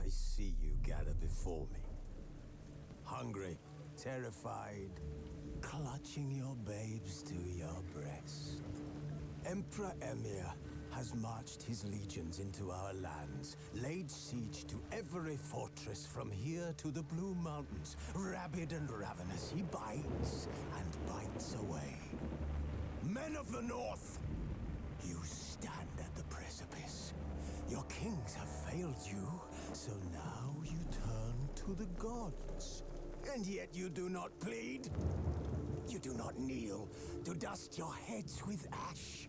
I see you gather before me. Hungry, terrified, clutching your babes to your breast. Emperor Emir has marched his legions into our lands, laid siege to every fortress from here to the Blue Mountains. Rabid and ravenous, he bites and bites away. Men of the North, you stand at the precipice. Your kings have failed you, so now you turn to the gods. And yet you do not plead. You do not kneel to dust your heads with ash.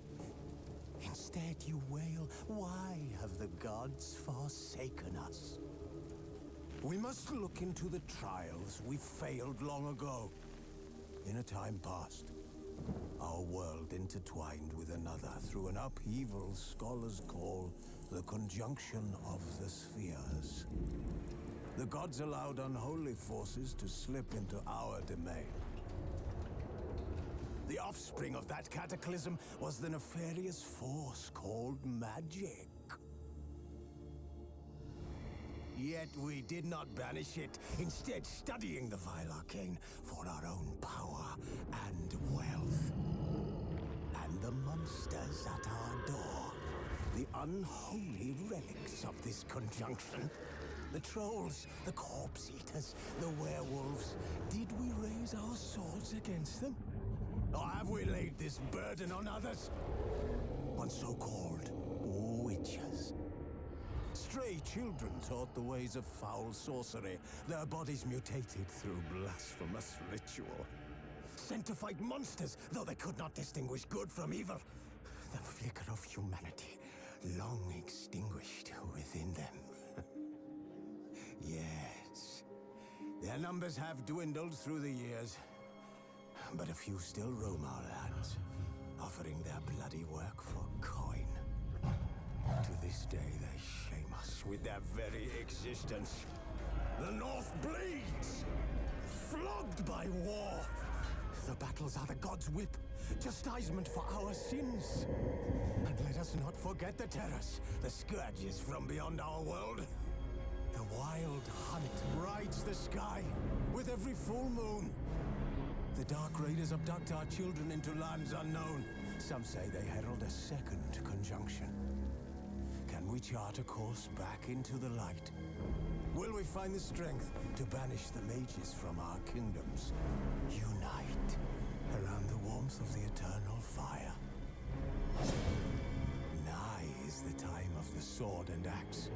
Instead you wail, why have the gods forsaken us? We must look into the trials we failed long ago. In a time past, our world intertwined with another through an upheaval scholars call the conjunction of the spheres. The gods allowed unholy forces to slip into our domain. The offspring of that cataclysm was the nefarious force called magic. Yet we did not banish it, instead studying the vile arcane for our own power and wealth. And the monsters at our door, the unholy relics of this conjunction. The trolls, the corpse eaters, the werewolves. Did we raise our swords against them? Or have we laid this burden on others? On so-called witches. Stray children taught the ways of foul sorcery, their bodies mutated through blasphemous ritual. Sent to fight monsters, though they could not distinguish good from evil. The flicker of humanity, long extinguished within them. Yes, their numbers have dwindled through the years. But a few still roam our lands, offering their bloody work for coin. To this day, they shame us with their very existence. The North bleeds, flogged by war. The battles are the gods' whip, chastisement for our sins. And let us not forget the terrors, the scourges from beyond our world. The wild hunt rides the sky with every full moon. The Dark Raiders abduct our children into lands unknown. Some say they herald a second conjunction. Can we chart a course back into the light? Will we find the strength to banish the mages from our kingdoms? Unite around the warmth of the eternal fire. Nigh is the time of the sword and axe.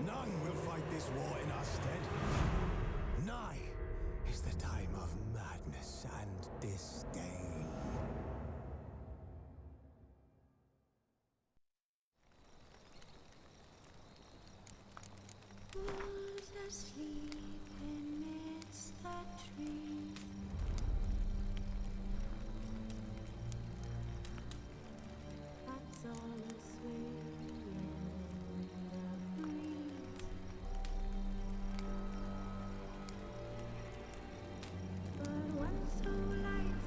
None will fight this war in our stead. Nigh is the time of madness and disdain. Who's asleep amidst the trees? That's all asleep in the breeze. But one so light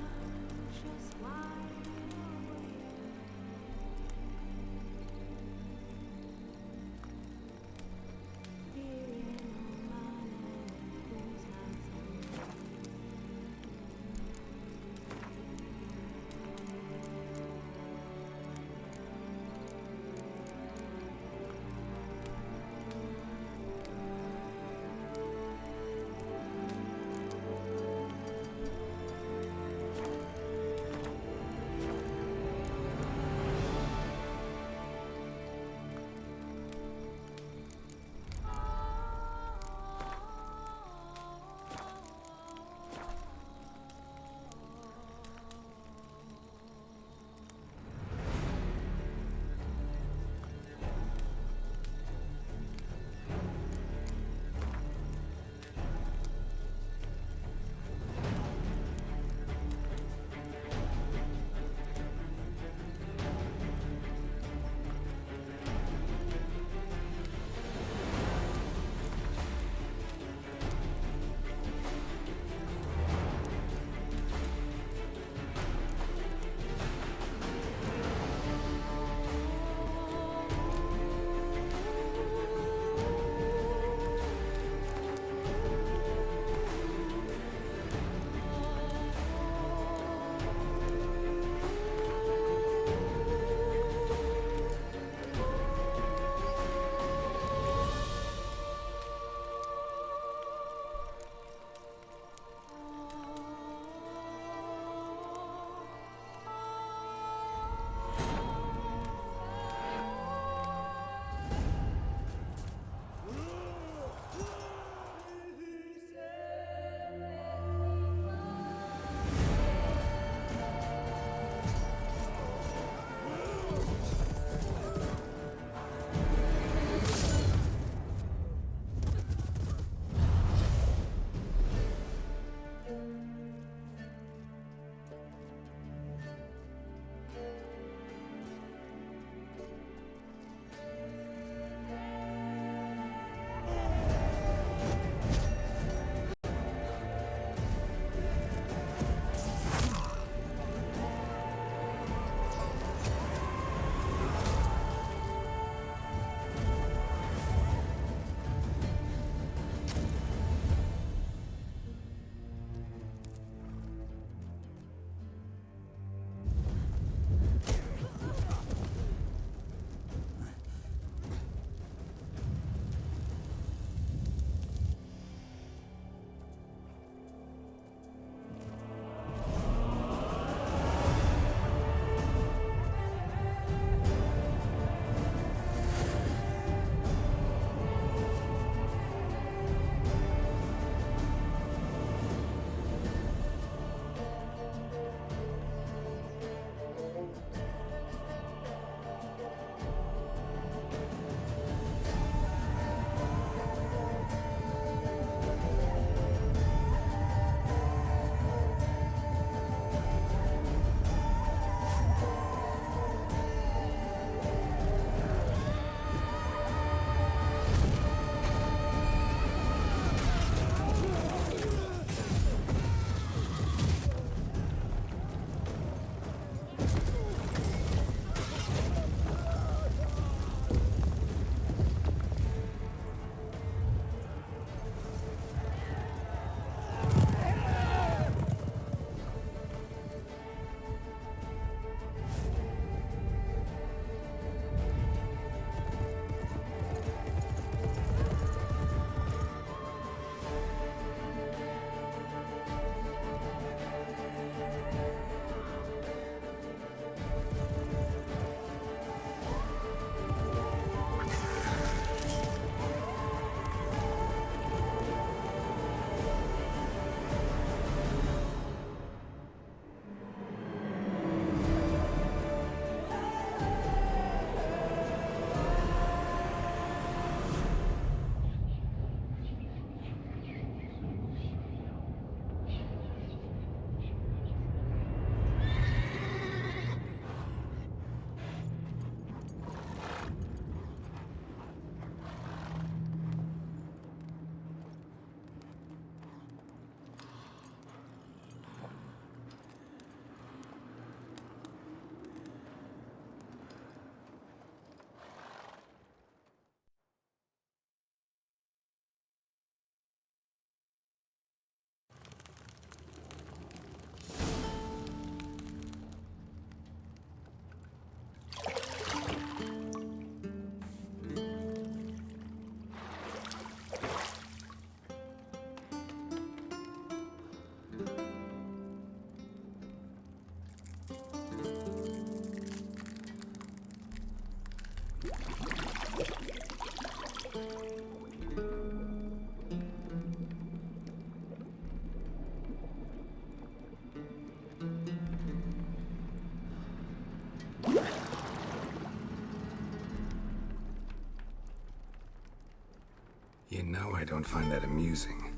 You know I don't find that amusing.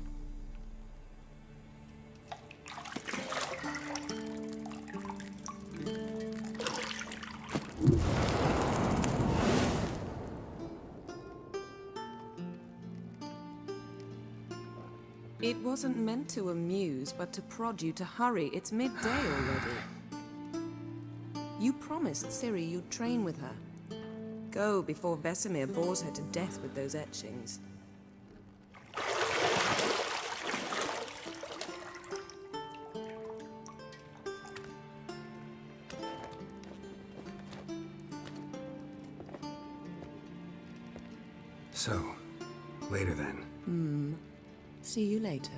It wasn't meant to amuse, but to prod you to hurry. It's midday already. You promised Ciri you'd train with her. Go before Vesemir bores her to death with those etchings. So, later then. See you later.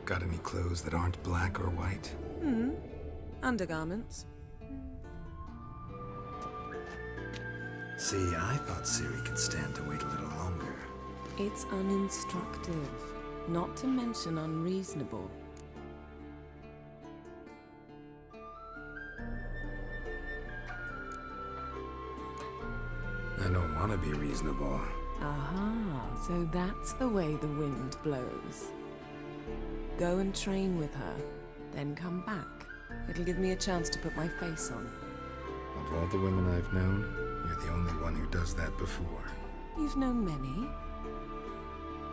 Got any clothes that aren't black or white? Undergarments. See, I thought Ciri could stand to wait a little longer. It's uninstructive, not to mention unreasonable. I don't want to be reasonable. Aha, so that's the way the wind blows. Go and train with her, then come back. It'll give me a chance to put my face on. Of all the women I've known, you're the only one who does that before. You've known many.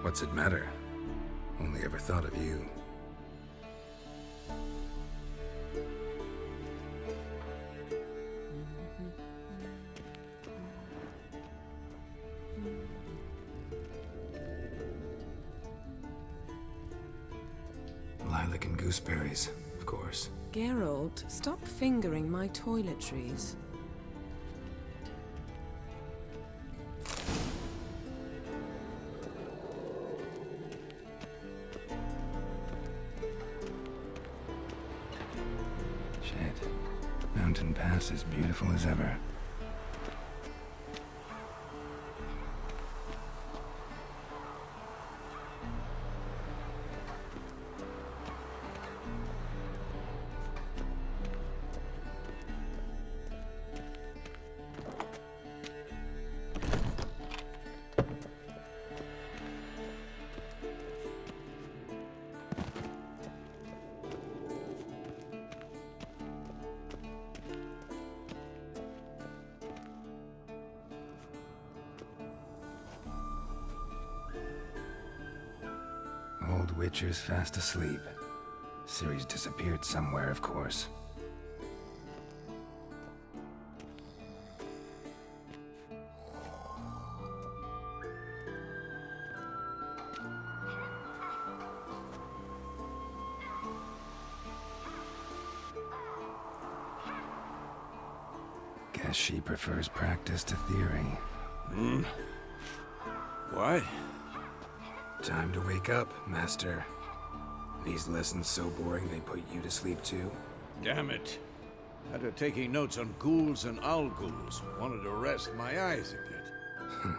What's it matter? Only ever thought of you. Lilac and gooseberries, of course. Geralt, stop fingering my toiletries. Shit. Mountain Pass is beautiful as ever. Old Witcher's fast asleep. Ciri's disappeared somewhere, of course. Guess she prefers practice to theory. What? Time to wake up, Master. These lessons so boring they put you to sleep too? Damn it. After taking notes on ghouls and owl ghouls, wanted to rest my eyes a bit.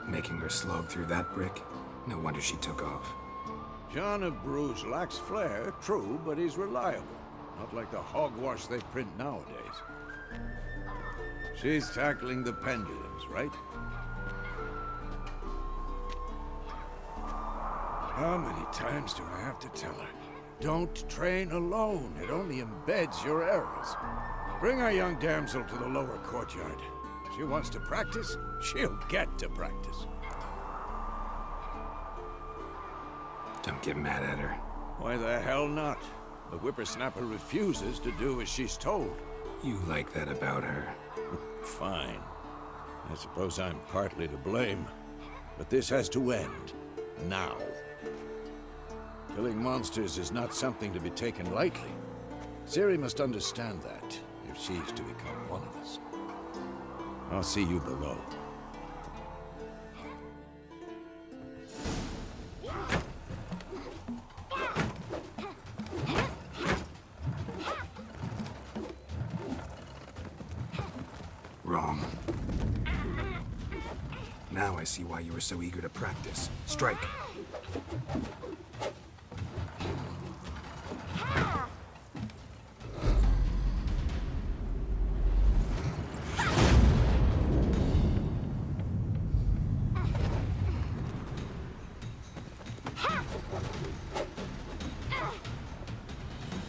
Making her slog through that brick? No wonder she took off. John of Bruges lacks flair, true, but he's reliable. Not like the hogwash they print nowadays. She's tackling the pendulums, right? How many times do I have to tell her? Don't train alone. It only embeds your errors. Bring our young damsel to the lower courtyard. If she wants to practice, she'll get to practice. Don't get mad at her. Why the hell not? The whippersnapper refuses to do as she's told. You like that about her. Fine. I suppose I'm partly to blame. But this has to end. Now. Killing monsters is not something to be taken lightly. Ciri must understand that, if she's to become one of us. I'll see you below. Wrong. Now I see why you were so eager to practice. Strike.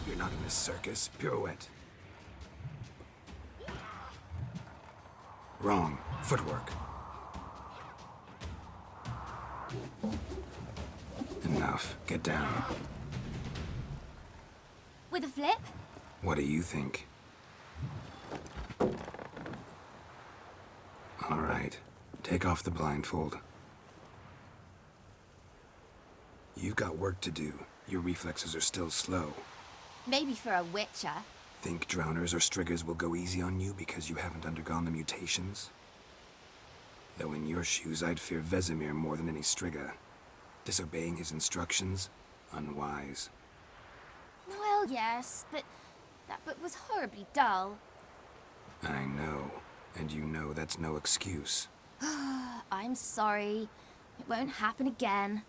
You're not in this circus. Pirouette. Wrong. Footwork. Enough. Get down. With a flip? What do you think? All right. Take off the blindfold. You've got work to do. Your reflexes are still slow. Maybe for a witcher. Think drowners or striggers will go easy on you because you haven't undergone the mutations? Though in your shoes, I'd fear Vesemir more than any strigger. Disobeying his instructions? Unwise. Well, yes, but that book was horribly dull. I know. And you know that's no excuse. I'm sorry. It won't happen again.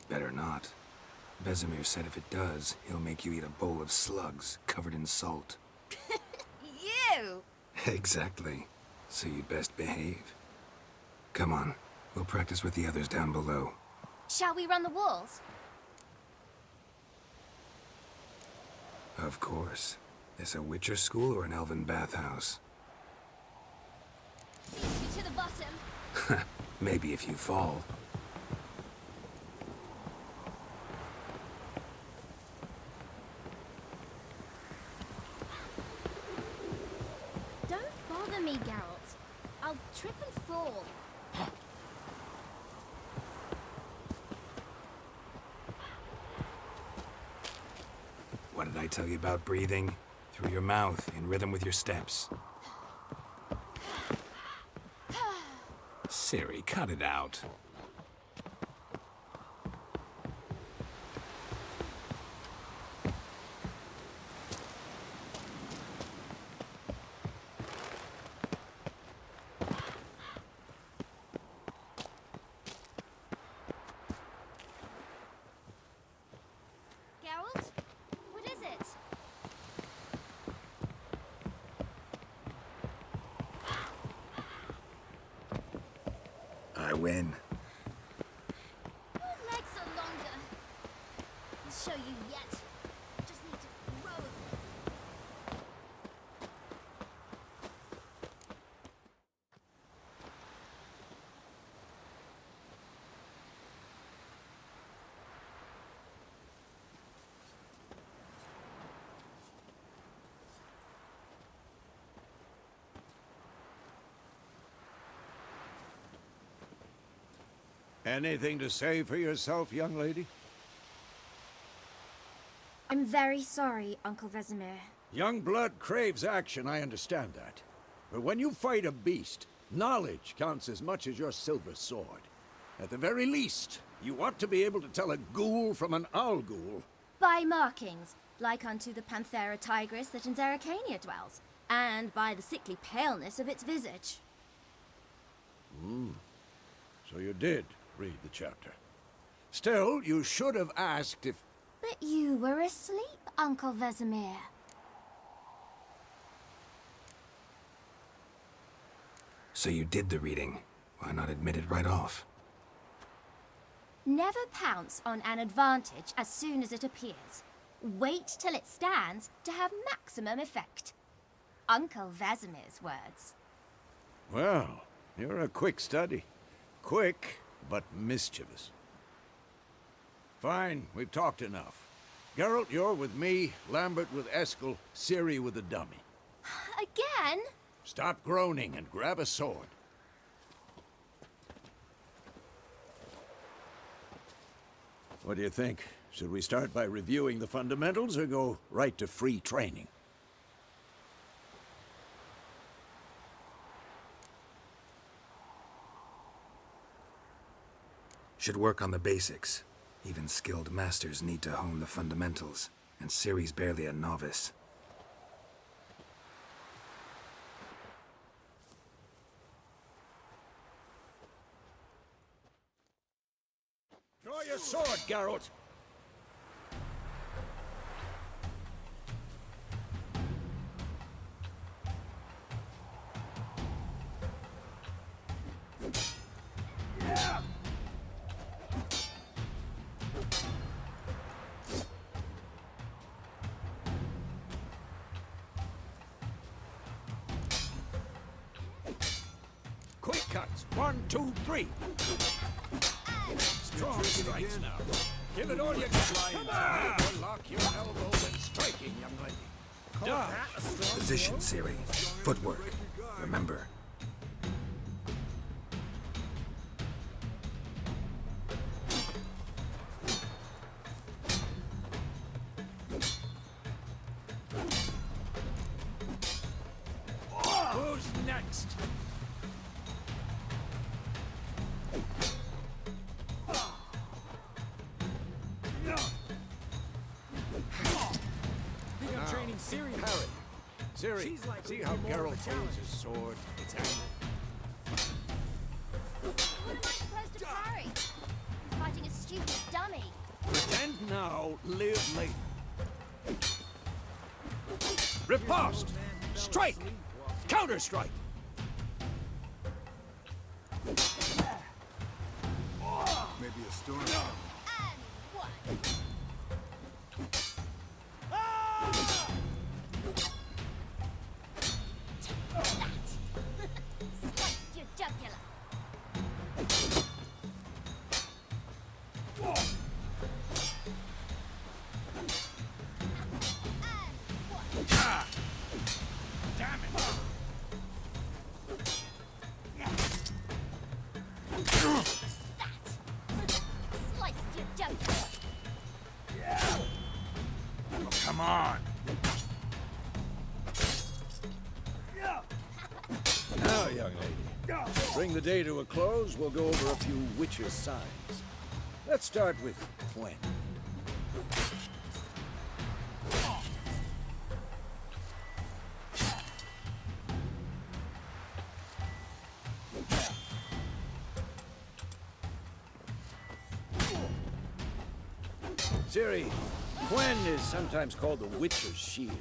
Better not. Vesemir said if it does, he'll make you eat a bowl of slugs covered in salt. You! Exactly. So you'd best behave. Come on. We'll practice with the others down below. Shall we run the walls? Of course. This a Witcher school or an elven bathhouse? Beat you to the bottom. Maybe if you fall. Don't bother me, Geralt. I'll trip and fall. What did I tell you about breathing? Through your mouth, in rhythm with your steps. Ciri, cut it out. Geralt? What is it? I win. Your legs are longer. I'll show you yet. Just need to grow them. Anything to say for yourself, young lady? I'm very sorry, Uncle Vesemir. Young blood craves action, I understand that. But when you fight a beast, knowledge counts as much as your silver sword. At the very least, you ought to be able to tell a ghoul from an owl ghoul. By markings, like unto the Panthera tigris that in Zerrikania dwells, and by the sickly paleness of its visage. So you did read the chapter. Still, you should have asked if... But you were asleep, Uncle Vesemir. So you did the reading. Why not admit it right off? Never pounce on an advantage as soon as it appears. Wait till it stands to have maximum effect. Uncle Vesemir's words. Well, you're a quick study. Quick, but mischievous. Fine, we've talked enough. Geralt, you're with me, Lambert with Eskel, Ciri with the dummy. Again? Stop groaning and grab a sword. What do you think? Should we start by reviewing the fundamentals or go right to free training? Should work on the basics. Even skilled masters need to hone the fundamentals, and Ciri's barely a novice. Draw your sword, Geralt! Quick cuts. 1, 2, 3. Strong strikes now. Give it all you got. Come on! Lock your elbow when striking, young lady. Dodge. Position, Ciri. Footwork. Remember. Who's next? Training Ciri. Parry. Ciri, She's like see really how more of a Geralt challenge. holds his sword? It's angled. What am I supposed to parry? I'm fighting a stupid dummy. Pretend now, live later. Riposte! Strike! Counter-strike! Maybe a storm. And one. Slice your jugular. Damn it! Slice your jugular. Oh, come on! Now, young lady, to bring the day to a close, we'll go over a few witches' signs. Let's start with Gwen. Ciri, Gwen is sometimes called the Witcher's Shield.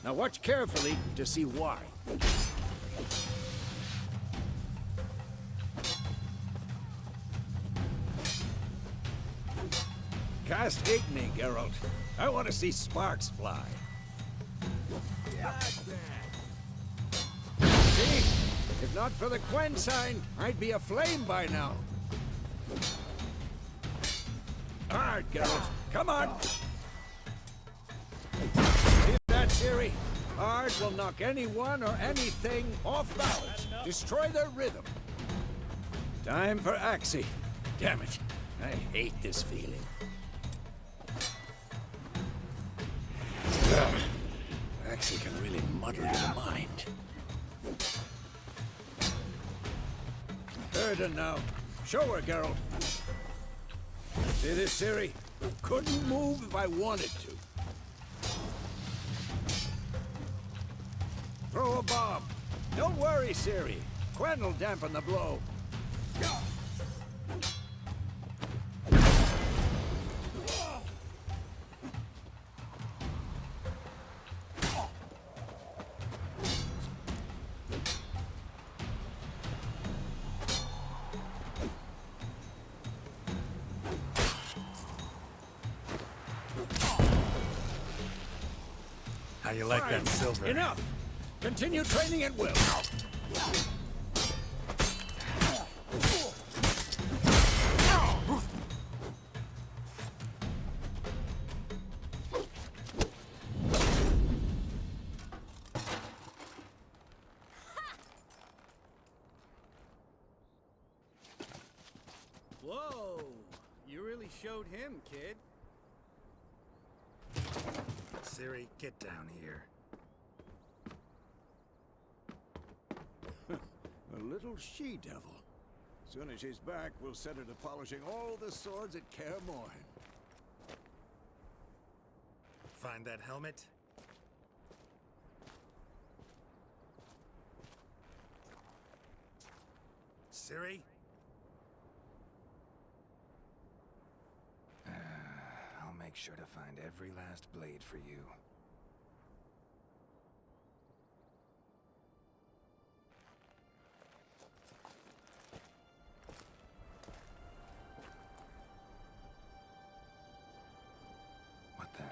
Now watch carefully to see why. Cast Igni, Geralt. I want to see sparks fly. See? If not for the Gwen sign, I'd be aflame by now. Hard, Geralt. Come on. See that, Ciri? Hard will knock anyone or anything off balance. Destroy their rhythm. Time for Axie. Damn it. I hate this feeling. Axie can really muddle your mind. Erden now. Show her, Geralt. See this, Ciri? Couldn't move if I wanted to. Throw a bomb. Don't worry, Ciri. Quen will dampen the blow. How you like that silver? Enough! Continue training at will. Whoa! You really showed him, kid. Ciri, get down here. A little she-devil. Soon as she's back, we'll set her to polishing all the swords at Kaer Morhen. Find that helmet? Ciri? I'll make sure to find every last blade for you. What the?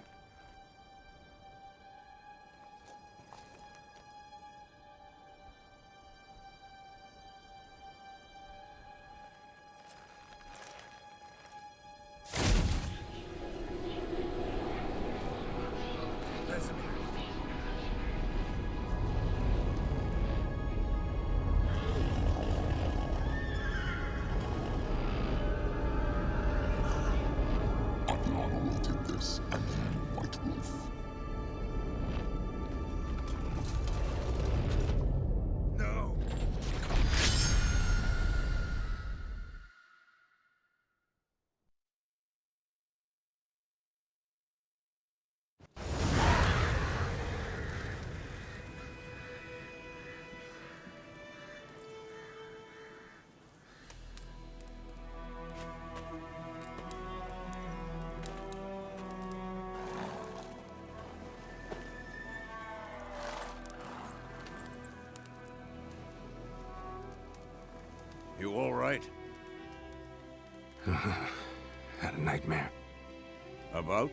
Adriana did this, and you, White Wolf. No! You all right? Had a nightmare. About?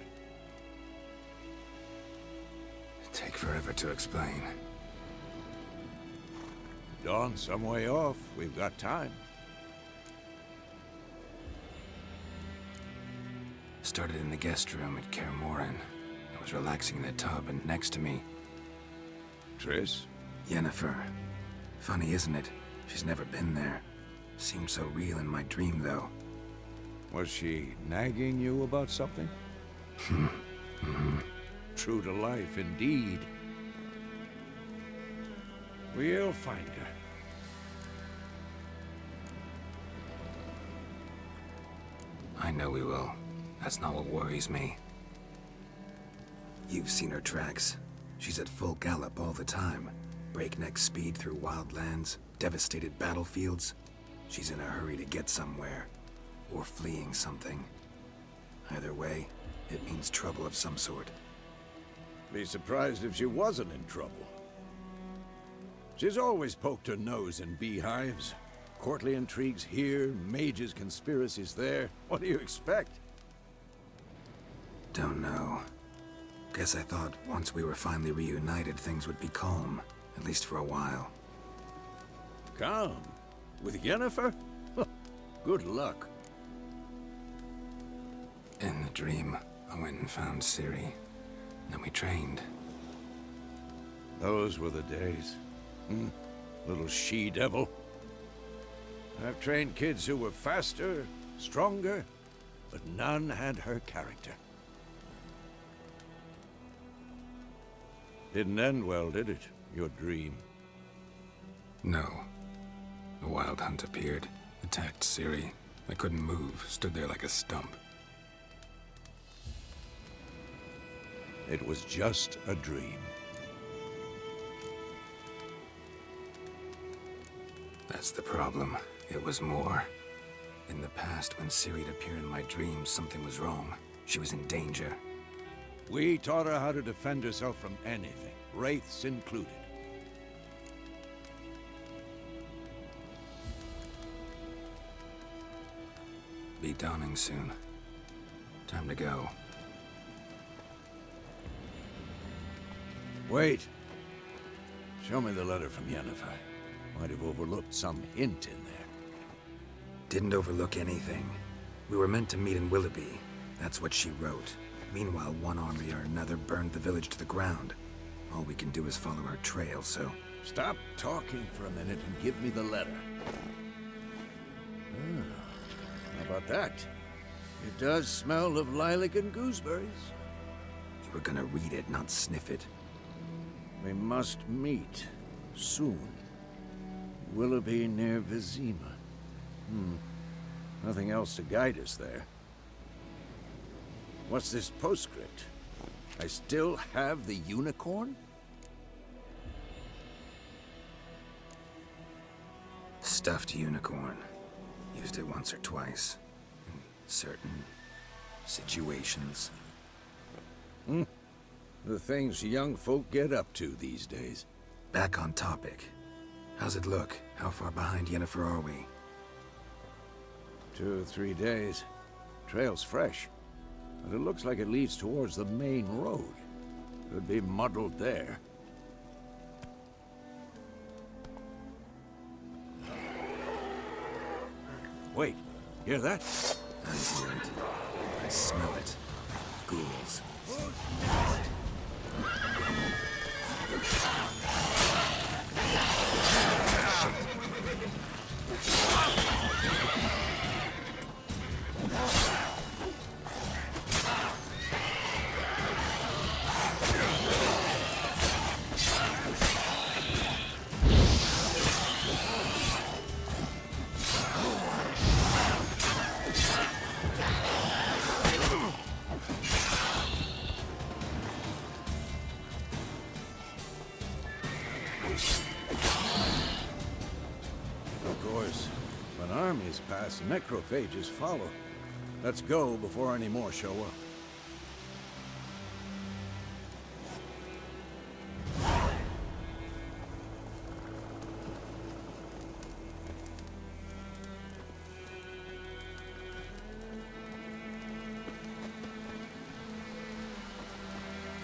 Take forever to explain. Dawn, some way off. We've got time. Started in the guest room at Kaer Morhen. I was relaxing in the tub, and next to me, Triss? Yennefer. Funny, isn't it? She's never been there. Seemed so real in my dream, though. Was she nagging you about something? True to life, indeed. We'll find her. I know we will. That's not what worries me. You've seen her tracks. She's at full gallop all the time. Breakneck speed through wild lands, devastated battlefields. She's in a hurry to get somewhere. Or fleeing something. Either way, it means trouble of some sort. Be surprised if she wasn't in trouble. She's always poked her nose in beehives. Courtly intrigues here, mages' conspiracies there. What do you expect? Don't know. Guess I thought once we were finally reunited, things would be calm. At least for a while. Calm? With Yennefer? Good luck. In the dream, I went and found Ciri. Then we trained. Those were the days. Little she-devil. I've trained kids who were faster, stronger, but none had her character. Didn't end well, did it? Your dream? No. A wild hunt appeared, attacked Ciri. I couldn't move, stood there like a stump. It was just a dream. That's the problem. It was more. In the past, when Ciri'd appear in my dreams, something was wrong. She was in danger. We taught her how to defend herself from anything, wraiths included. Be dawning soon. Time to go. Wait. Show me the letter from Yennefer. Might have overlooked some hint in there. Didn't overlook anything. We were meant to meet in Willoughby. That's what she wrote. Meanwhile, one army or another burned the village to the ground. All we can do is follow her trail, so... Stop talking for a minute and give me the letter. How about that? It does smell of lilac and gooseberries. You were gonna read it, not sniff it. We must meet. Soon. Willoughby near Vizima. Nothing else to guide us there. What's this postscript? I still have the unicorn? Stuffed unicorn. Used it once or twice. In certain situations. The things young folk get up to these days. Back on topic. How's it look? How far behind Yennefer are we? 2 or 3 days. Trail's fresh. But it looks like it leads towards the main road. Could be muddled there. Wait, hear that? I hear it. I smell it. Ghouls. Of course, when armies pass, necrophages follow. Let's go before any more show up.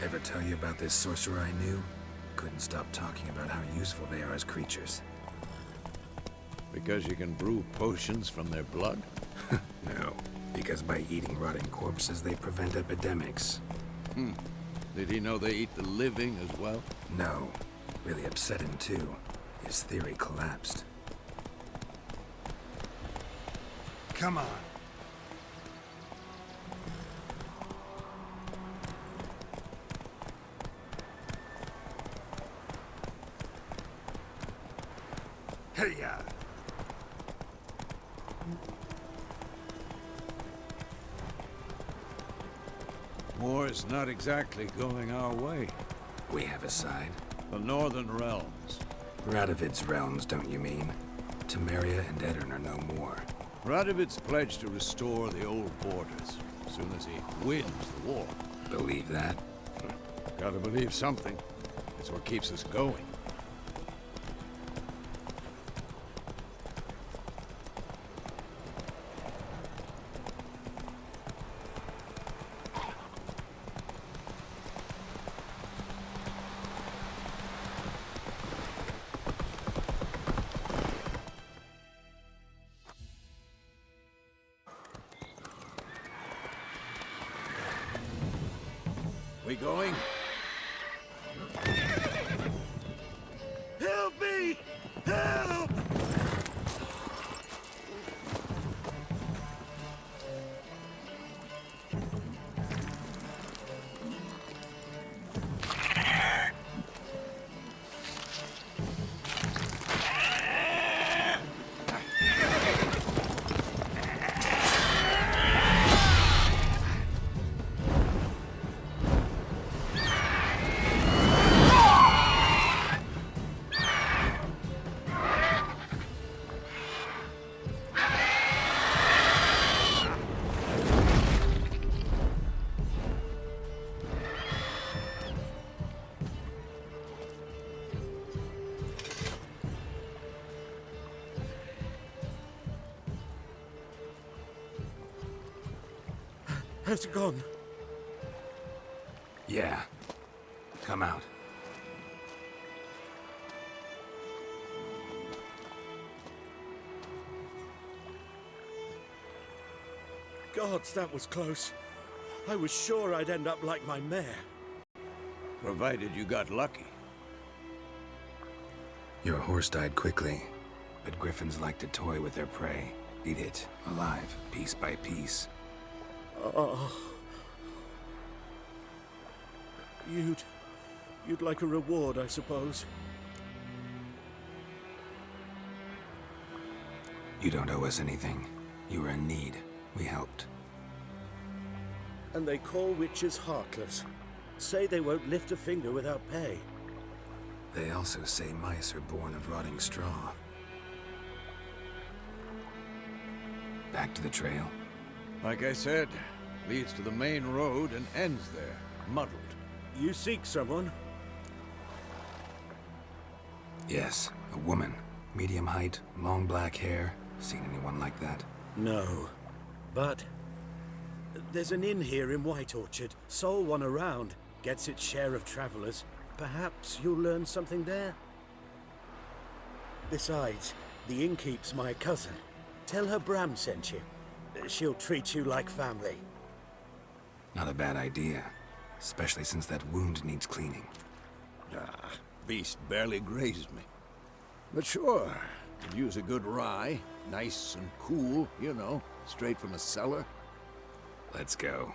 Ever tell you about this sorcerer I knew? Couldn't stop talking about how useful they are as creatures. Because you can brew potions from their blood? No, because by eating rotting corpses, they prevent epidemics. Did he know they eat the living as well? No. Really upset him, too. His theory collapsed. Come on. Hey-ya! War's not exactly going our way. We have a side. The Northern Realms. Radovid's realms, don't you mean? Temeria and Edirn are no more. Radovid's pledged to restore the old borders as soon as he wins the war. Believe that? Gotta believe something. It's what keeps us going. We going? Help me! Help! Has it gone? Yeah. Come out. Gods, that was close. I was sure I'd end up like my mare. Provided you got lucky. Your horse died quickly, but griffins like to toy with their prey. Eat it, alive, piece by piece. Oh. You'd like a reward, I suppose. You don't owe us anything. You were in need. We helped. And they call witches heartless. Say they won't lift a finger without pay. They also say mice are born of rotting straw. Back to the trail. Like I said, leads to the main road and ends there, muddled. You seek someone? Yes, a woman. Medium height, long black hair. Seen anyone like that? No. But there's an inn here in White Orchard. Sole one around. Gets its share of travelers. Perhaps you'll learn something there? Besides, the innkeep's my cousin. Tell her Bram sent you. She'll treat you like family. Not a bad idea. Especially since that wound needs cleaning. Ah, beast barely grazed me. But sure, could use a good rye. Nice and cool, you know, straight from a cellar. Let's go.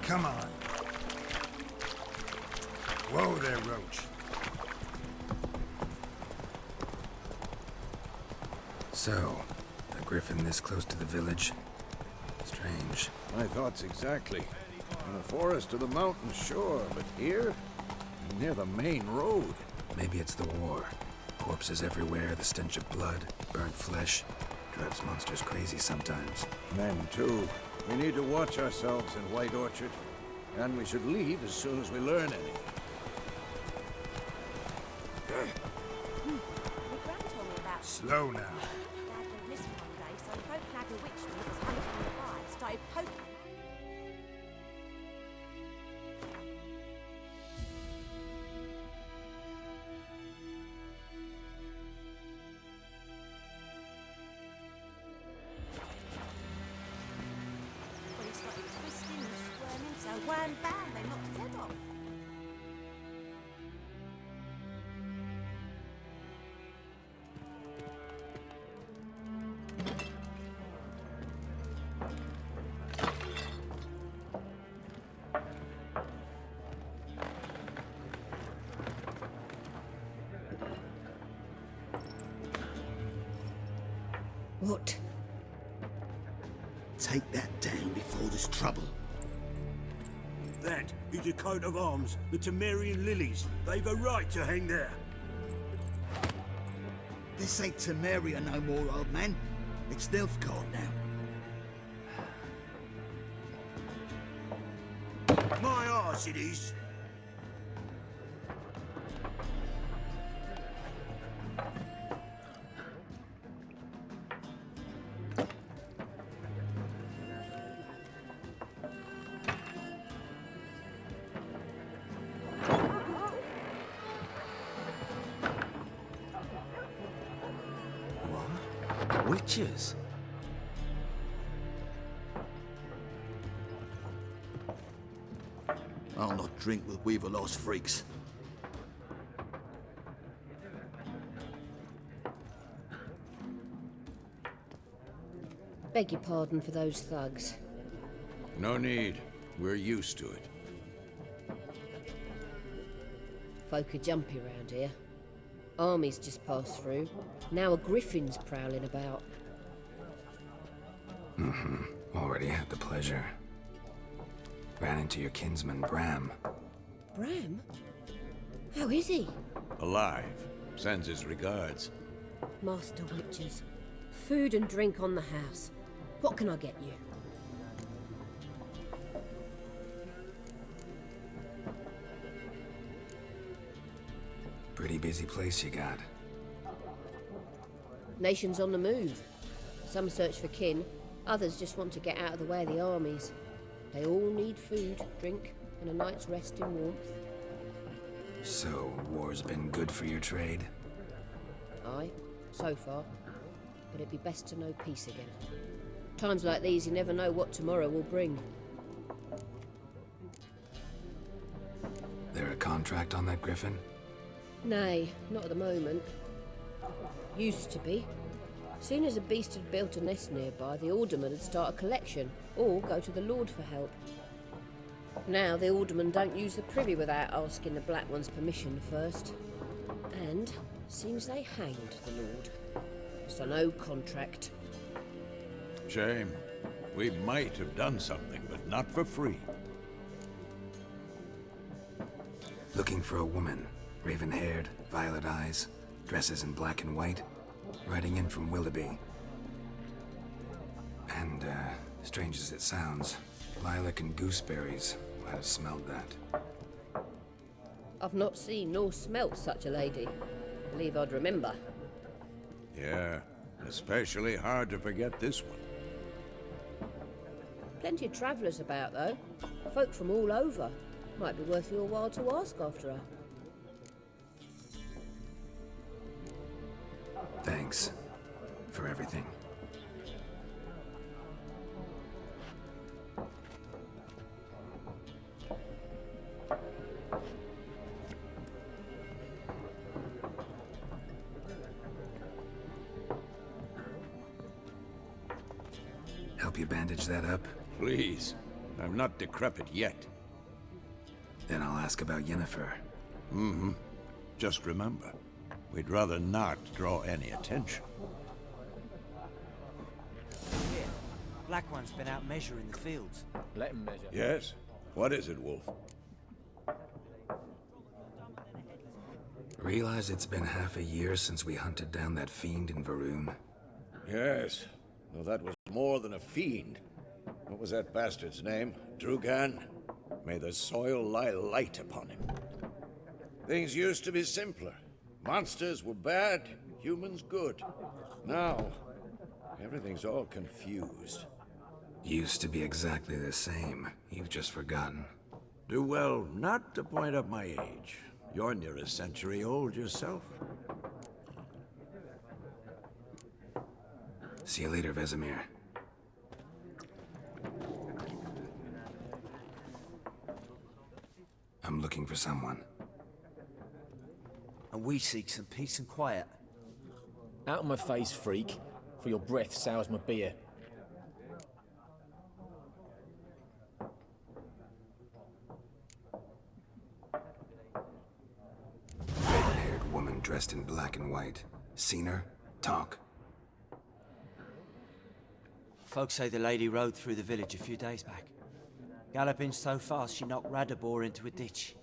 Come on. Whoa there, Roach. So, a griffin this close to the village? Strange. My thoughts exactly. In the forest or the mountains, sure, but here? Near the main road. Maybe it's the war. Corpses everywhere, the stench of blood, burnt flesh. Drives monsters crazy sometimes. Men, too. We need to watch ourselves in White Orchard. And we should leave as soon as we learn anything. Slow now. Dad went missing one day, so folk flag a witch that was hunting nearby started poking. Well, he started twisting and squirming, so wham bam, they knocked his head off. What? Take that down before there's trouble. That is a coat of arms, the Temerian lilies. They've a right to hang there. This ain't Temeria no more, old man. It's Nilfgaard now. My arse it is. Witches? I'll not drink with Weaver-lost freaks. Beg your pardon for those thugs. No need. We're used to it. Folk are jumpy round here. Armies just passed through. Now a griffin's prowling about. Already had the pleasure. Ran into your kinsman, Bram. Bram? How is he? Alive. Sends his regards. Master Witches. Food and drink on the house. What can I get you? busy place you got. Nations on the move. Some search for kin, others just want to get out of the way of the armies. They all need food, drink, and a night's rest in warmth. So, war's been good for your trade? Aye, so far. But it'd be best to know peace again. Times like these, you never know what tomorrow will bring. There a contract on that griffin? Nay, not at the moment. Used to be. Soon as a beast had built a nest nearby, the alderman would start a collection, or go to the Lord for help. Now the aldermen don't use the privy without asking the Black One's permission first. And seems they hanged the Lord. So no contract. Shame. We might have done something, but not for free. Looking for a woman. Raven-haired, violet eyes, dresses in black and white. Riding in from Willoughby. And, strange as it sounds, lilac and gooseberries might have smelled that. I've not seen nor smelt such a lady. Believe I'd remember. Yeah, especially hard to forget this one. Plenty of travellers about, though. Folk from all over. Might be worth your while to ask after her. Thanks for everything. Help you bandage that up? Please. I'm not decrepit yet. Then I'll ask about Yennefer. Mm-hmm. Just remember, we'd rather not draw any attention. Yeah. Black One's been out measuring the fields. Let him measure. Yes? What is it, Wolf? Realize it's been half a year since we hunted down that fiend in Varun. Yes. Well, that was more than a fiend. What was that bastard's name? Drugan? May the soil lie light upon him. Things used to be simpler. Monsters were bad, humans good. Now, everything's all confused. Used to be exactly the same. You've just forgotten. Do well not to point up my age. You're near a century old yourself. See you later, Vesemir. I'm looking for someone. And we seek some peace and quiet. Out of my face, freak, for your breath sours my beer. Red-haired woman dressed in black and white. Seen her? Talk. Folks say the lady rode through the village a few days back. Galloping so fast she knocked Radabor into a ditch.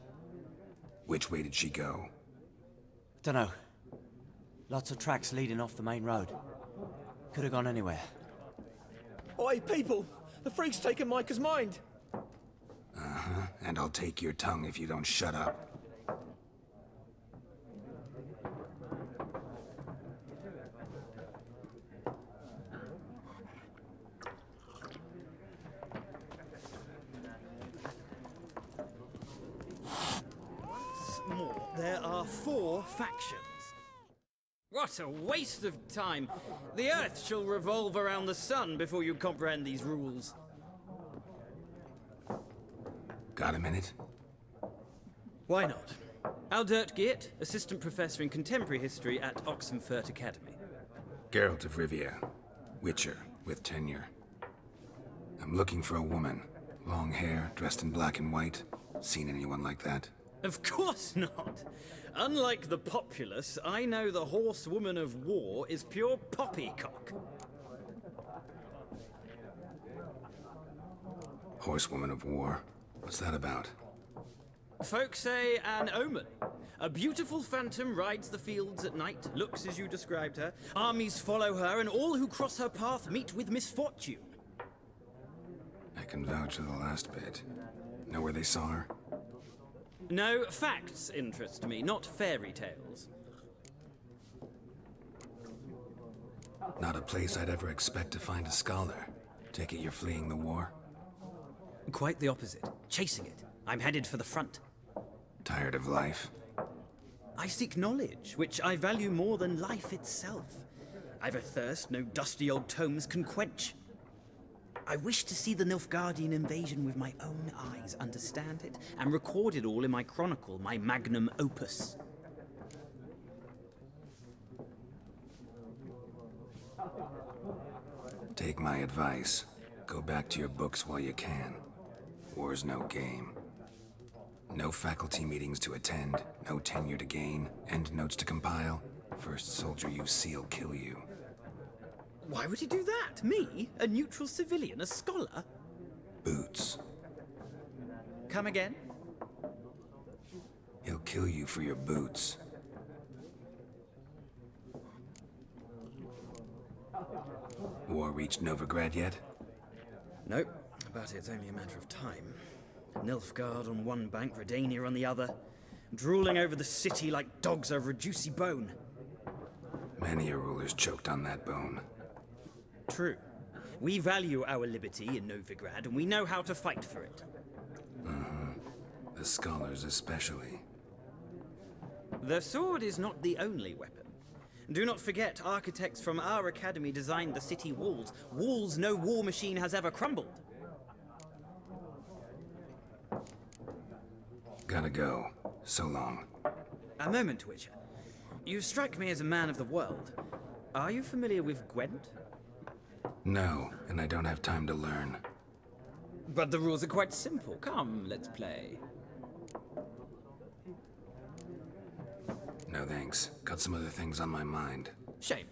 Which way did she go? Dunno. Lots of tracks leading off the main road. Could have gone anywhere. Oi, people! The freak's taken Micah's mind! Uh-huh, and I'll take your tongue if you don't shut up. There are 4 factions. What a waste of time! The Earth shall revolve around the sun before you comprehend these rules. Got a minute? Why not? Aldert Geert, Assistant Professor in Contemporary History at Oxenfurt Academy. Geralt of Rivia. Witcher, with tenure. I'm looking for a woman. Long hair, dressed in black and white. Seen anyone like that? Of course not! Unlike the populace, I know the horsewoman of war is pure poppycock. Horsewoman of war? What's that about? Folk say an omen. A beautiful phantom rides the fields at night, looks as you described her. Armies follow her, and all who cross her path meet with misfortune. I can vouch for the last bit. Know where they saw her? No, facts interest me, not fairy tales. Not a place I'd ever expect to find a scholar. Take it you're fleeing the war? Quite the opposite. Chasing it. I'm headed for the front. Tired of life? I seek knowledge, which I value more than life itself. I've a thirst no dusty old tomes can quench. I wish to see the Nilfgaardian invasion with my own eyes, understand it, and record it all in my chronicle, my magnum opus. Take my advice. Go back to your books while you can. War's no game. No faculty meetings to attend, no tenure to gain, end notes to compile. First soldier you see'll kill you. Why would he do that? Me? A neutral civilian? A scholar? Boots. Come again? He'll kill you for your boots. War reached Novigrad yet? Nope, but it's only a matter of time. Nilfgaard on one bank, Redania on the other, drooling over the city like dogs over a juicy bone. Many a ruler's choked on that bone. True. We value our liberty in Novigrad, and we know how to fight for it. The scholars especially. The sword is not the only weapon. Do not forget, architects from our academy designed the city walls. Walls no war machine has ever crumbled. Gotta go. So long. A moment, Witcher. You strike me as a man of the world. Are you familiar with Gwent? No, and I don't have time to learn. But the rules are quite simple. Come, let's play. No thanks. Got some other things on my mind. Shame.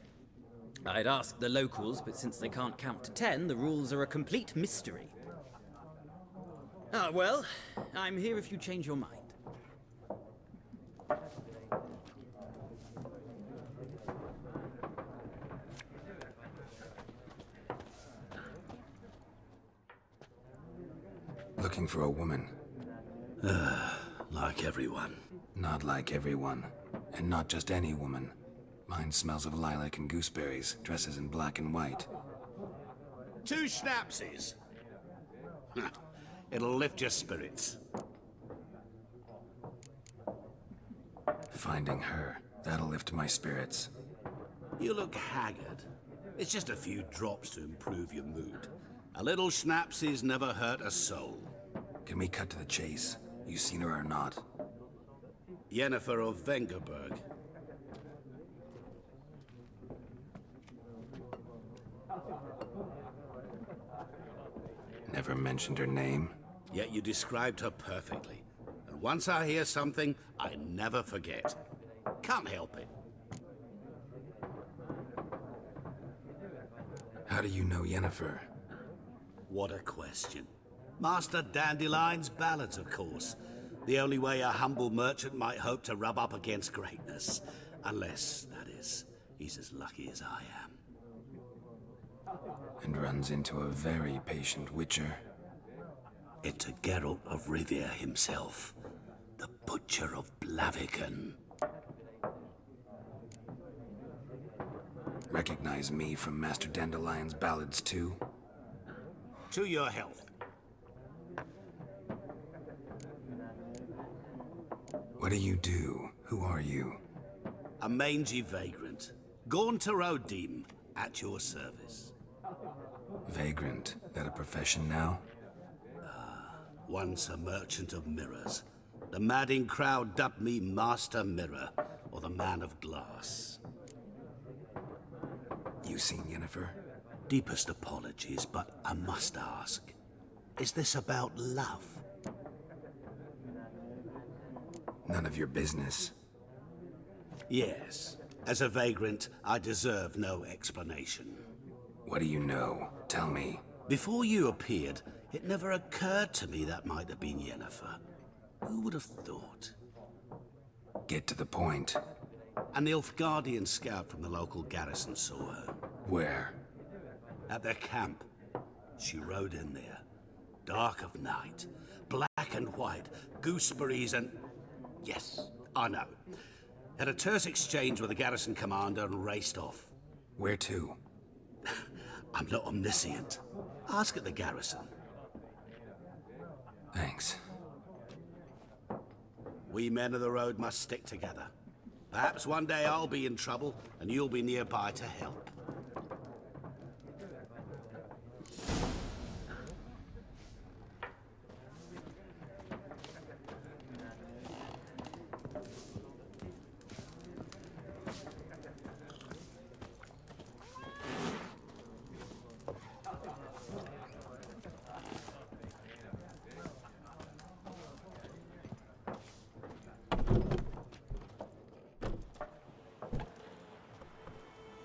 I'd ask the locals, but since they can't count to 10, the rules are a complete mystery. Ah, well, I'm here if you change your mind. Looking for a woman. Like everyone. Not like everyone. And not just any woman. Mine smells of lilac and gooseberries, dresses in black and white. 2 schnapsies. It'll lift your spirits. Finding her, that'll lift my spirits. You look haggard. It's just a few drops to improve your mood. A little schnapsies never hurt a soul. Can we cut to the chase? You seen her or not? Yennefer of Vengerberg. Never mentioned her name? Yet you described her perfectly. And once I hear something, I never forget. Can't help it. How do you know Yennefer? What a question. Master Dandelion's ballads, of course. The only way a humble merchant might hope to rub up against greatness. Unless, that is, he's as lucky as I am. And runs into a very patient witcher. Into Geralt of Rivia himself. The Butcher of Blaviken. Recognize me from Master Dandelion's ballads too? To your health. What do you do? Who are you? A mangy vagrant. Gone to Rodim, at your service. Vagrant? That a profession now? Once a merchant of mirrors. The madding crowd dubbed me Master Mirror, or the Man of Glass. You seen Yennefer? Deepest apologies, but I must ask. Is this about love? None of your business. Yes. As a vagrant, I deserve no explanation. What do you know? Tell me. Before you appeared, it never occurred to me that might have been Yennefer. Who would have thought? Get to the point. A Nilfgaardian scout from the local garrison saw her. Where? At their camp. She rode in there. Dark of night. Black and white. Gooseberries and... Yes, I know. Had a terse exchange with the garrison commander and raced off. Where to? I'm not omniscient. Ask at the garrison. Thanks. We men of the road must stick together. Perhaps one day I'll be in trouble, and you'll be nearby to help.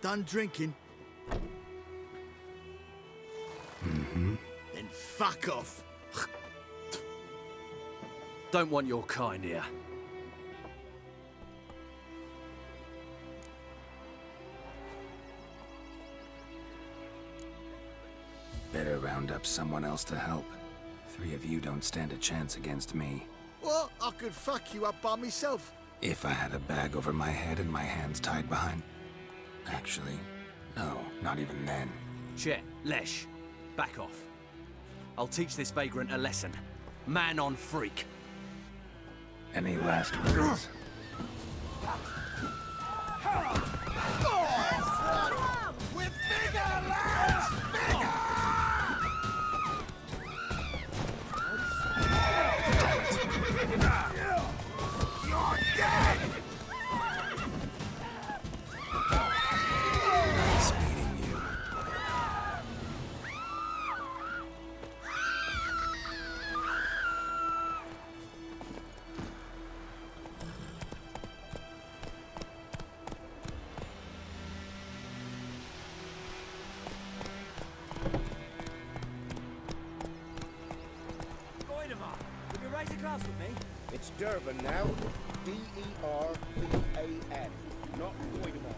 Done drinking? Mm-hmm. Then fuck off. Don't want your kind here. Better round up someone else to help. 3 of you don't stand a chance against me. Well, I could fuck you up by myself. If I had a bag over my head and my hands tied behind... Actually, no, not even then. Chet, Lesh, back off. I'll teach this vagrant a lesson. Man on freak. Any last words? With bigger lads! Bigger! You're dead! Nice meeting you. Will you raise a glass with me? It's Durban now. D-E-R-B-A-N. Not Goidemar.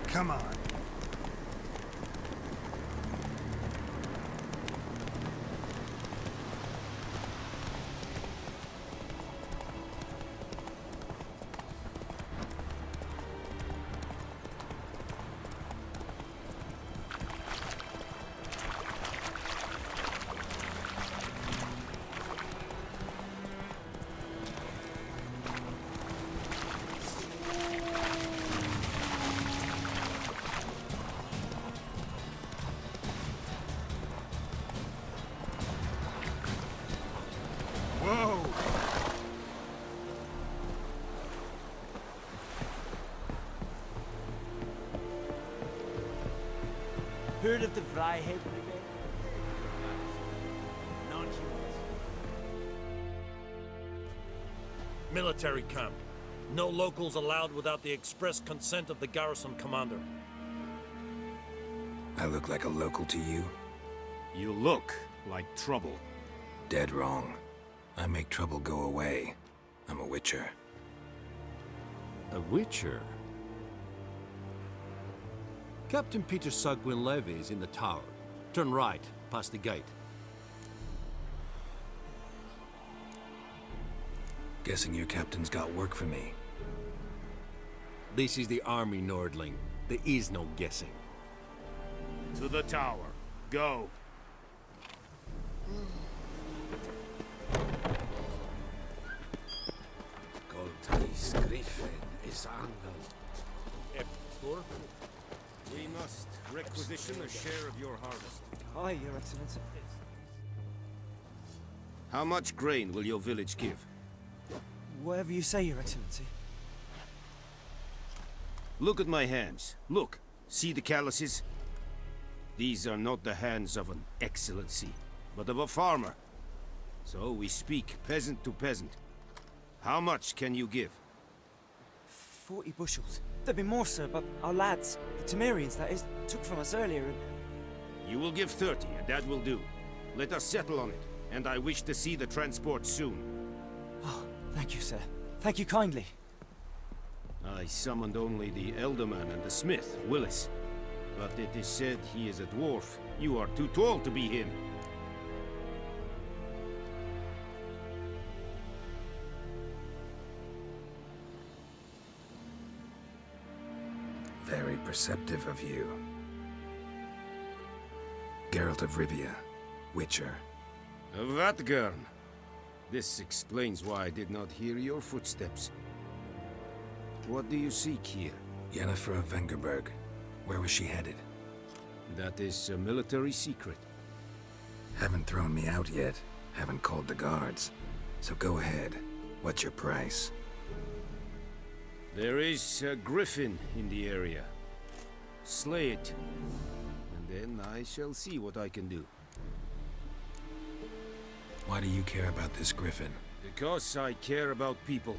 Come on. Whoa! Heard of the Vryhead Brigade? Military camp. No locals allowed without the express consent of the garrison commander. I look like a local to you? You look like trouble. Dead wrong. I make trouble go away. I'm a witcher. A witcher? Captain Peter Sagwin Levy is in the tower. Turn right, past the gate. Guessing your captain's got work for me. This is the army, Nordling. There is no guessing. To the tower. Go. Goltais Griffin is angled. We must requisition a share of your harvest. Aye, Your Excellency. How much grain will your village give? Whatever you say, Your Excellency. Look at my hands. Look. See the calluses? These are not the hands of an excellency, but of a farmer. So we speak peasant to peasant. How much can you give? 40 bushels. There'd be more, sir, but our lads, the Temerians, that is, took from us earlier and... You will give 30, and that will do. Let us settle on it, and I wish to see the transport soon. Oh, thank you, sir. Thank you kindly. I summoned only the Elderman and the smith, Willis. But it is said he is a dwarf. You are too tall to be him. Very perceptive of you. Geralt of Rivia, Witcher. Vatgern. This explains why I did not hear your footsteps. What do you seek here? Yennefer of Vengerberg. Where was she headed? That is a military secret. Haven't thrown me out yet. Haven't called the guards. So go ahead. What's your price? There is a griffin in the area. Slay it, and then I shall see what I can do. Why do you care about this griffin? Because I care about people.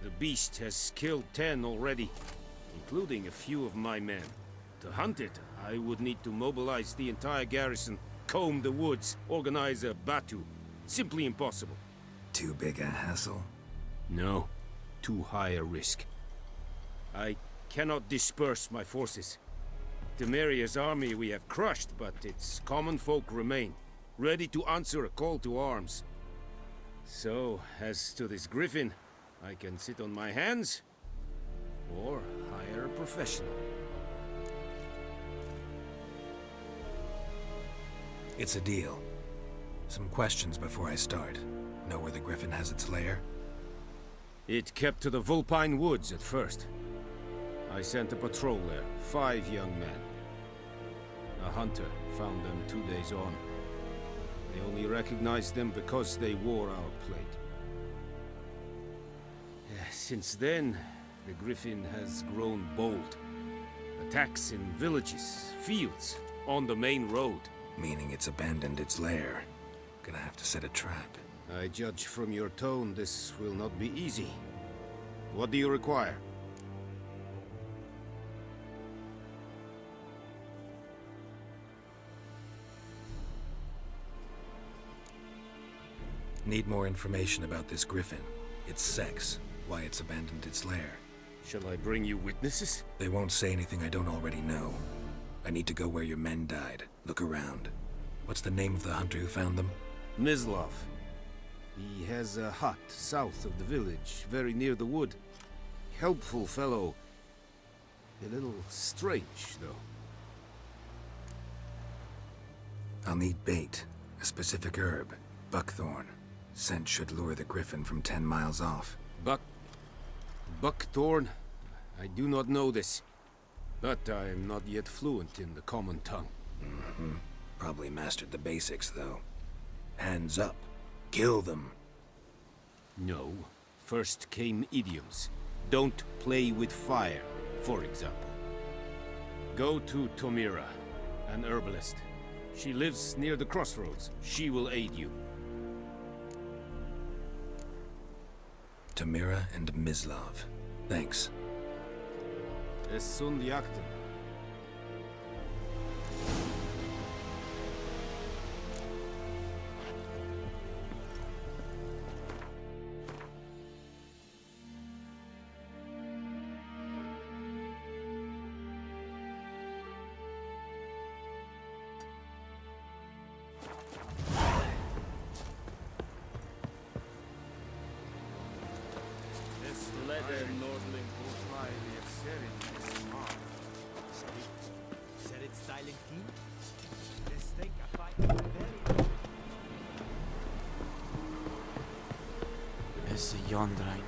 The beast has killed 10 already, including a few of my men. To hunt it, I would need to mobilize the entire garrison, comb the woods, organize a batu. Simply impossible. Too big a hassle? No, too high a risk. I cannot disperse my forces. Temeria's army we have crushed, but its common folk remain, ready to answer a call to arms. So, as to this griffin, I can sit on my hands, or hire a professional. It's a deal. Some questions before I start. Know where the griffin has its lair? It kept to the Vulpine Woods at first. I sent a patrol there, 5 young men. A hunter found them 2 days on. They only recognized them because they wore our plate. Since then, the griffin has grown bold. Attacks in villages, fields, on the main road. Meaning it's abandoned its lair. Gonna have to set a trap. I judge from your tone this will not be easy. What do you require? Need more information about this griffin. Its sex, why it's abandoned its lair. Shall I bring you witnesses? They won't say anything I don't already know. I need to go where your men died. Look around. What's the name of the hunter who found them? Mislav. He has a hut south of the village, very near the wood. Helpful fellow. A little strange, though. I'll need bait. A specific herb. Buckthorn. Scent should lure the griffin from 10 miles off. Buckthorn? I do not know this. But I am not yet fluent in the common tongue. Mm-hmm. Probably mastered the basics, though. Hands up. Kill them. No. First came idioms. Don't play with fire, for example. Go to Tomira, an herbalist. She lives near the crossroads. She will aid you. Tomira and Mislav. Thanks. Es sunt jakten. Is yonder ain't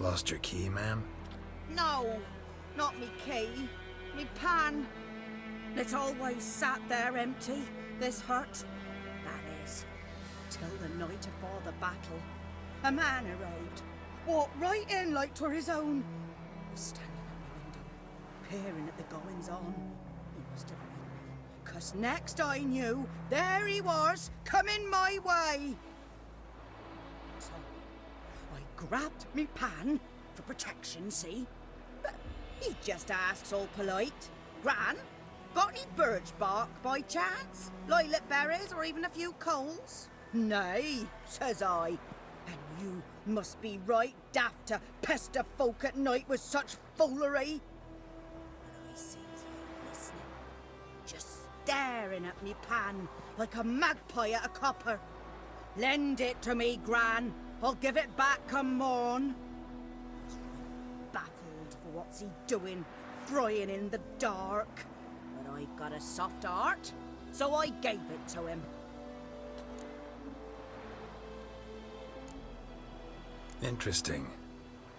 Lost your key, ma'am? No, not me key. Me pan. It's always sat there empty, this hut. That is, till the night afore the battle. A man arrived, walked right in like 'twere his own. Was standing at my window, peering at the goings-on. He must have known me, 'cause next I knew, there he was, coming my way. So, I grabbed me pan, for protection, see? But he just asks all polite, Gran, got any birch bark by chance? Lilac berries or even a few coals? Nay, says I. And you must be right daft to pester folk at night with such foolery. But I sees you listening, just staring at me pan like a magpie at a copper. Lend it to me, Gran. I'll give it back come morn. He's right baffled for what's he doing, frying in the dark. But I've got a soft heart, so I gave it to him. Interesting.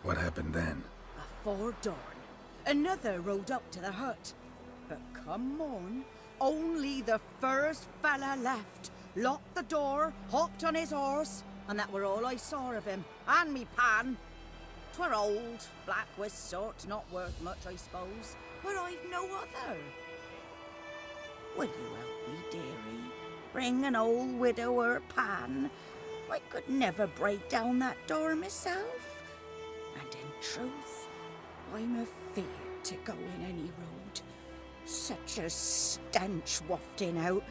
What happened then? Afore dawn, another rode up to the hut. But come on, only the first fella left. Locked the door, hopped on his horse, and that were all I saw of him, and me pan. 'Twere old, black with sort, not worth much, I suppose, but I've no other. Will you help me, dearie? Bring an old widower pan. I could never break down that door myself. And in truth, I'm afeard to go in any road. Such a stench wafting out.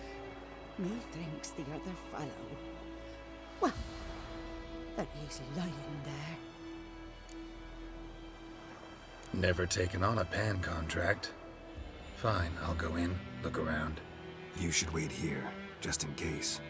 Methinks the other fellow, well, that he's lying there. Never taken on a pan contract. Fine, I'll go in, look around. You should wait here, just in case.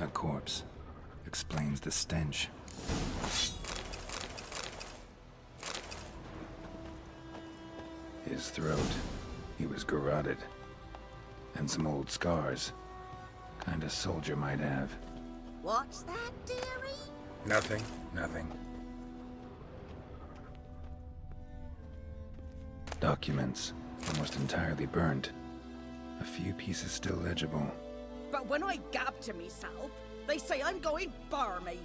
A corpse. Explains the stench. His throat. He was garroted. And some old scars. Kind of soldier might have. What's that, dearie? Nothing. Documents. Almost entirely burnt. A few pieces still legible. But when I gab to myself, they say I'm going barmy.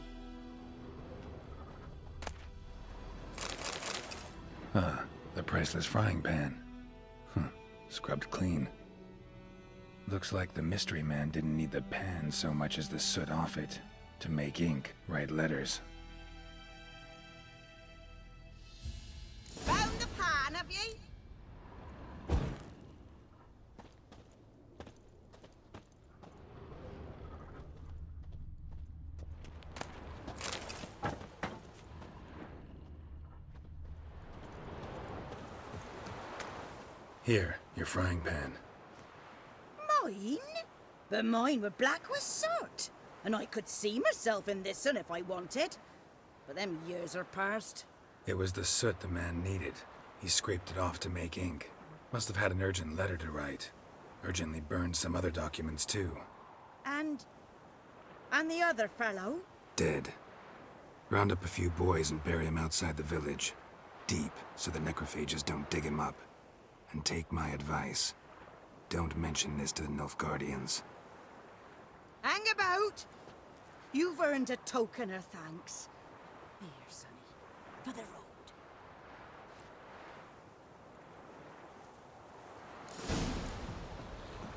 Ah, the priceless frying pan. Scrubbed clean. Looks like the mystery man didn't need the pan so much as the soot off it to make ink, write letters. Found the pan, have ye? Here, your frying pan. Mine? But mine were black with soot, and I could see myself in this one if I wanted. But them years are past. It was the soot the man needed. He scraped it off to make ink. Must have had an urgent letter to write. Urgently burned some other documents too. And the other fellow? Dead. Round up a few boys and bury him outside the village. Deep, so the necrophages don't dig him up. And take my advice. Don't mention this to the Nilfgaardians. Hang about! You've earned a token of thanks. Here, sonny, for the road.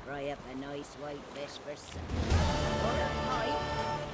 Fry up a nice white fish for supper. Or a pie.